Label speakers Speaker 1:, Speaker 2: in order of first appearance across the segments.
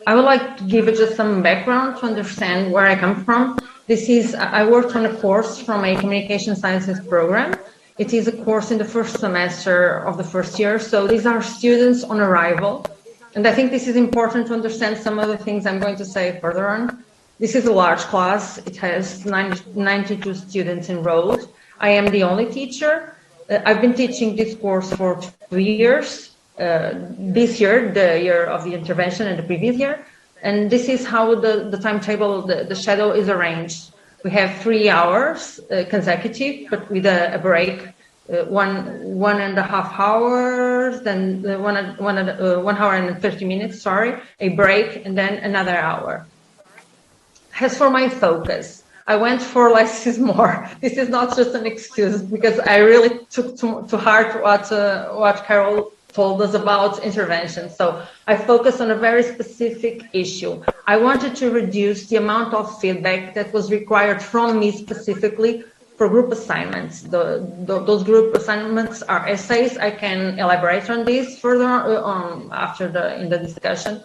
Speaker 1: I would like to give just some background to understand where I come from. I worked on a course from a communication sciences program. It is a course in the first semester of the first year. So these are students on arrival. And I think this is important to understand some of the things I'm going to say further on. This is a large class. It has 92 students enrolled. I am the only teacher. I've been teaching this course for 2 years. This year, the year of the intervention, and the previous year. And this is how the timetable, the schedule is arranged. We have 3 hours consecutive, but with a break, 1.5 hours, then 1 hour and 30 minutes, sorry, a break, and then another hour. As for my focus, I went for less is more. This is not just an excuse, because I really took to heart what Carol told us about intervention. So I focused on a very specific issue. I wanted to reduce the amount of feedback that was required from me specifically for group assignments. Those group assignments are essays. I can elaborate on this further in the discussion.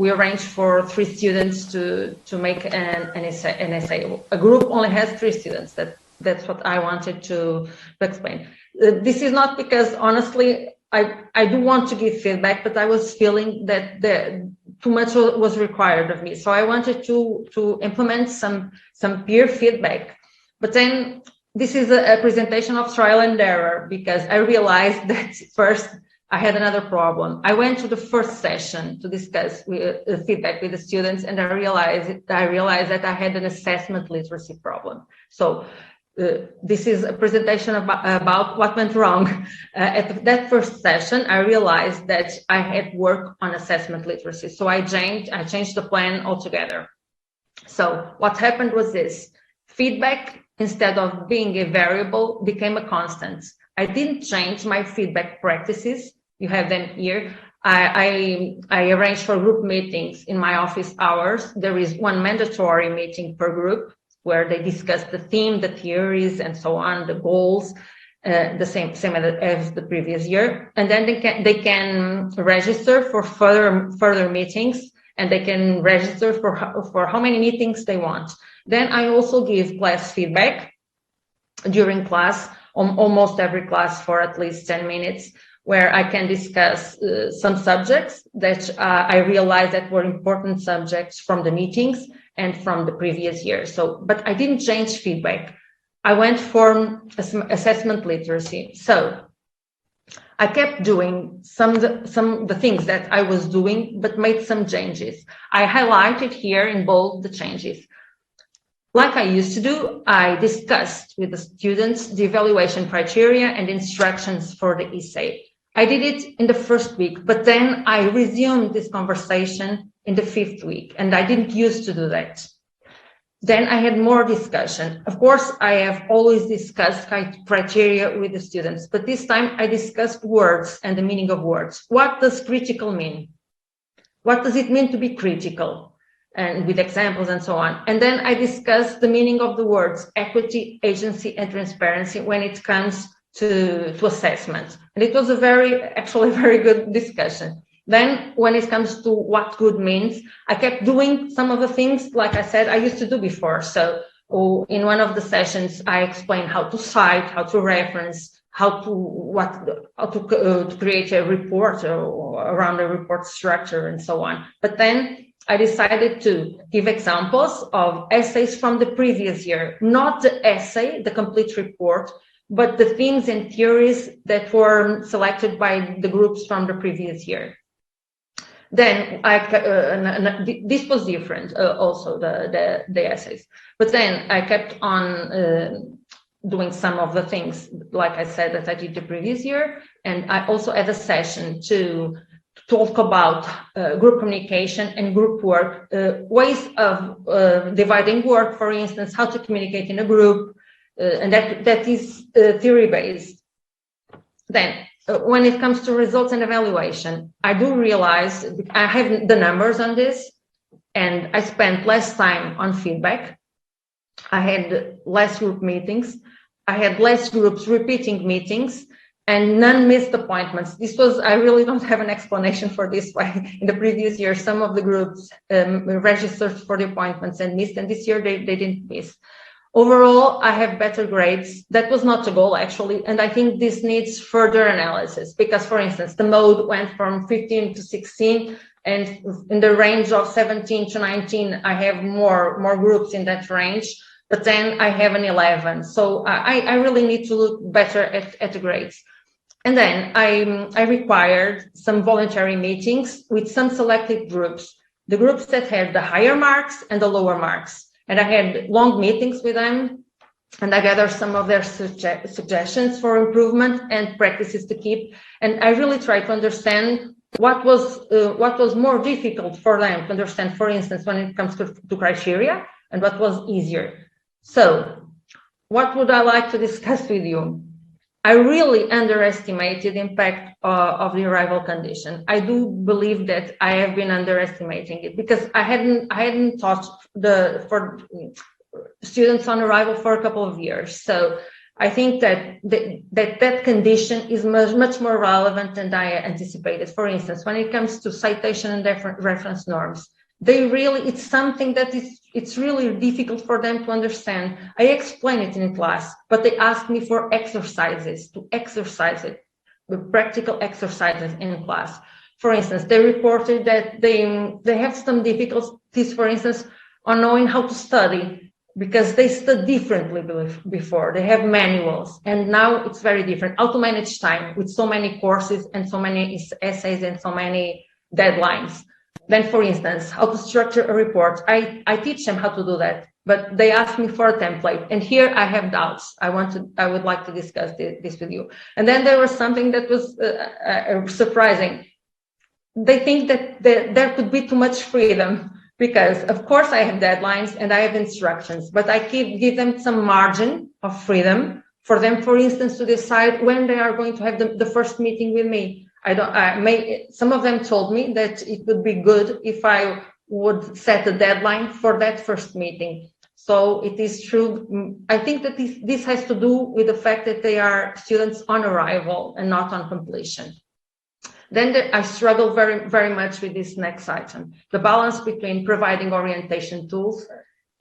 Speaker 1: We arranged for 3 students to make an essay. A group only has 3 students. That's what I wanted to explain. This is not because, honestly, I do want to give feedback, but I was feeling that too much was required of me. So I wanted to implement some peer feedback. But then this is a presentation of trial and error, because I realized that first I had another problem. I went to the first session to discuss feedback with the students, and I realized that I had an assessment literacy problem. So this is a presentation about what went wrong. At that first session, I realized that I had work on assessment literacy. So I changed the plan altogether. So what happened was this: feedback, instead of being a variable, became a constant. I didn't change my feedback practices. You have them here. I arranged for group meetings in my office hours. There is one mandatory meeting per group, where they discuss the theme, the theories, and so on, the goals, the same as the previous year. And then they can register for further meetings, and they can register for how many meetings they want. Then I also give class feedback during class, almost every class, for at least 10 minutes, where I can discuss some subjects that I realized that were important subjects from the meetings and from the previous year. But I didn't change feedback. I went for assessment literacy. So I kept doing some of the things that I was doing, but made some changes. I highlighted here in bold the changes. Like I used to do, I discussed with the students the evaluation criteria and instructions for the essay. I did it in the first week, but then I resumed this conversation in the 5th week, and I didn't used to do that. Then I had more discussion. Of course, I have always discussed criteria with the students, but this time I discussed words and the meaning of words. What does critical mean? What does it mean to be critical? And with examples and so on. And then I discussed the meaning of the words equity, agency, and transparency when it comes to assessment. And it was actually a very good discussion. Then when it comes to what good means, I kept doing some of the things, like I said, I used to do before. So in one of the sessions, I explained how to cite, how to reference, how to create a report around a report structure and so on. But then I decided to give examples of essays from the previous year, not the essay, the complete report, but the themes and theories that were selected by the groups from the previous year. Then this was different, also the essays. But then I kept on doing some of the things, like I said, that I did the previous year. And I also had a session to talk about group communication and group work, ways of dividing work, for instance, how to communicate in a group, and that is theory-based. Then, when it comes to results and evaluation, I do realize I have the numbers on this, and I spent less time on feedback. I had less group meetings. I had less groups repeating meetings, and none missed appointments. I really don't have an explanation for this. Why in the previous year, some of the groups registered for the appointments and missed, and this year they didn't miss. Overall, I have better grades. That was not the goal, actually, and I think this needs further analysis because, for instance, the mode went from 15 to 16, and in the range of 17 to 19, I have more groups in that range, but then I have an 11. So I really need to look better at the grades. And then I required some voluntary meetings with some selected groups, the groups that had the higher marks and the lower marks. And I had long meetings with them, and I gathered some of their suggestions for improvement and practices to keep. And I really tried to understand what was more difficult for them to understand, for instance, when it comes to criteria, and what was easier. So what would I like to discuss with you? I really underestimated the impact of the arrival condition. I do believe that I have been underestimating it because I hadn't taught for students on arrival for a couple of years. So I think that condition is much more relevant than I anticipated. For instance, when it comes to citation and reference norms, it's something that it's really difficult for them to understand. I explain it in class, but they ask me for exercises to exercise it, with practical exercises in class. For instance, they reported that they have some difficulties, for instance, on knowing how to study because they studied differently before. They have manuals, and now it's very different. How to manage time with so many courses and so many essays and so many deadlines. Then, for instance, how to structure a report. I teach them how to do that, but they ask me for a template. And here I have doubts. I would like to discuss this with you. And then there was something that was surprising. They think that there could be too much freedom because, of course, I have deadlines and I have instructions, but I give them some margin of freedom for them, for instance, to decide when they are going to have the first meeting with me. Some of them told me that it would be good if I would set a deadline for that first meeting. So it is true. I think that this has to do with the fact that they are students on arrival and not on completion. Then I struggle very, very much with this next item, the balance between providing orientation tools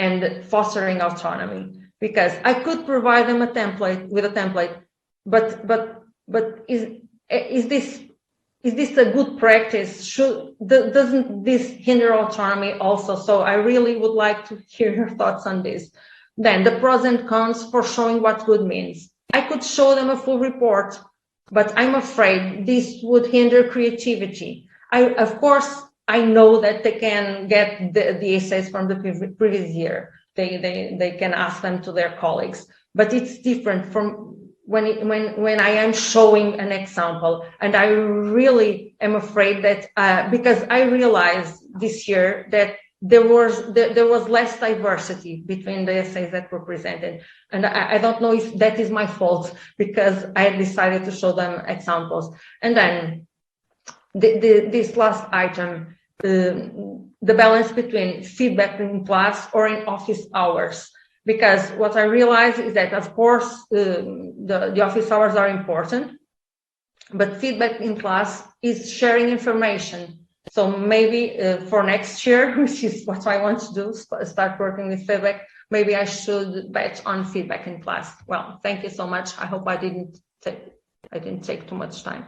Speaker 1: and fostering autonomy, because I could provide them a template, but is this a good practice? Doesn't this hinder autonomy also? So I really would like to hear your thoughts on this. Then the pros and cons for showing what good means. I could show them a full report, but I'm afraid this would hinder creativity. Of course, I know that they can get the essays from the previous year. They can ask them to their colleagues, but it's different from when I am showing an example. And I really am afraid that because I realized this year that there was less diversity between the essays that were presented. And I don't know if that is my fault because I decided to show them examples. And then this last item, the balance between feedback in class or in office hours. Because what I realized is that, of course, the office hours are important, but feedback in class is sharing information. So maybe for next year, which is what I want to do, start working with feedback, maybe I should bet on feedback in class. Well, thank you so much. I hope I didn't take too much time.